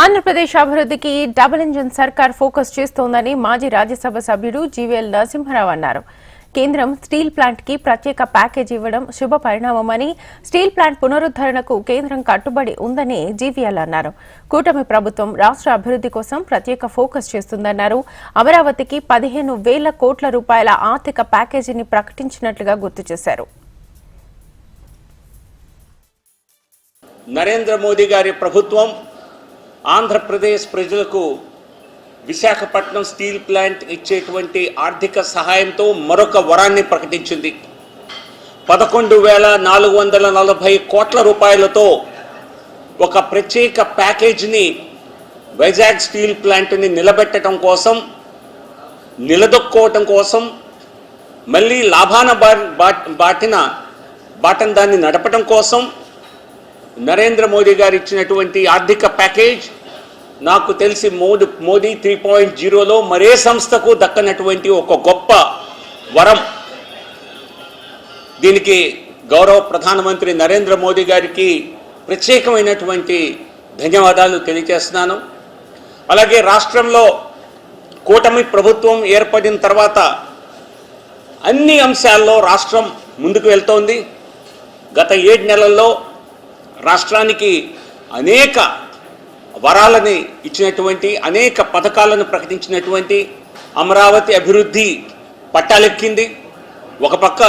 ఆంధ్రప్రదేశ్ అభివృద్ధికి double engine సర్కార్ focus చేస్తోందని మాజీ రాజ్యసభ సభ్యుడు జీవీఎల్ నరసింహారావు అన్నారు. కేంద్రం స్టీల్ ప్లాంట్ కి ప్రత్యేక ప్యాకేజీ ఇవ్వడం శుభ పరిణామమని, స్టీల్ ప్లాంట్ పునరుద్దరణకు కేంద్రం కట్టుబడి ఉందని జీవీఎల్ అన్నారు. కూటమి ప్రభుత్వం రాష్ట్ర అభివృద్ధి కోసం ప్రత్యేక ఫోకస్ చేస్తుందన్నారు. అమరావతికి 15,000 కోట్ల రూపాయల ఆర్థిక ప్యాకేజీని ప్రకటించినట్లుగా గుర్తు చేశారు. నరేంద్ర మోదీ గారి ప్రభుత్వం ఆంధ్రప్రదేశ్ ప్రజలకు విశాఖపట్నం స్టీల్ ప్లాంట్ ఇచ్చేటువంటి ఆర్థిక సహాయంతో మరొక వరాన్ని ప్రకటించింది. 11,440 కోట్ల రూపాయలతో ఒక ప్రత్యేక ప్యాకేజీని వైజాగ్ స్టీల్ ప్లాంట్ని నిలబెట్టడం కోసం, నిలదొక్కోవటం కోసం, మళ్ళీ లాభాన బాటన దాన్ని నడపడం కోసం నరేంద్ర మోదీ గారు ఇచ్చినటువంటి ఆర్థిక ప్యాకేజ్ నాకు తెలిసి మోదీ 3.0లో మరే సంస్థకు దక్కనటువంటి ఒక గొప్ప వరం. దీనికి గౌరవ ప్రధానమంత్రి నరేంద్ర మోదీ గారికి ప్రత్యేకమైనటువంటి ధన్యవాదాలు తెలియజేస్తున్నాను. అలాగే రాష్ట్రంలో కూటమి ప్రభుత్వం ఏర్పడిన తర్వాత అన్ని అంశాల్లో రాష్ట్రం ముందుకు వెళ్తోంది. గత 7 నెలల్లో రాష్ట్రానికి అనేక వరాలని ఇచ్చినటువంటి, అనేక పథకాలను ప్రకటించినటువంటి అమరావతి అభివృద్ధి పట్టాలెక్కింది. ఒక పక్క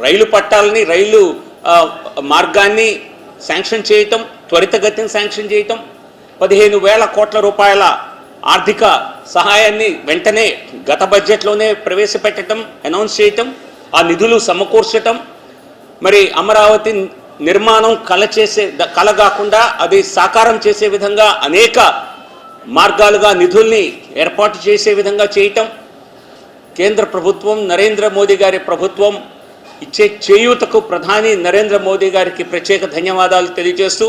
రైలు పట్టాలని, రైలు మార్గాన్ని శాంక్షన్ చేయటం, త్వరితగతిన శాంక్షన్ చేయటం, 15,000 కోట్ల రూపాయల ఆర్థిక సహాయాన్ని వెంటనే గత బడ్జెట్లోనే ప్రవేశపెట్టడం, అనౌన్స్ చేయటం, ఆ నిధులు సమకూర్చటం, మరి అమరావతి నిర్మాణం కల కాకుండా అది సాకారం చేసే విధంగా అనేక మార్గాలుగా నిధుల్ని ఏర్పాటు చేసే విధంగా చేయటం, కేంద్ర ప్రభుత్వం నరేంద్ర మోదీ గారి ప్రభుత్వం ఇచ్చే చేయూతకు ప్రధాని నరేంద్ర మోదీ గారికి ప్రత్యేక ధన్యవాదాలు తెలియజేస్తూ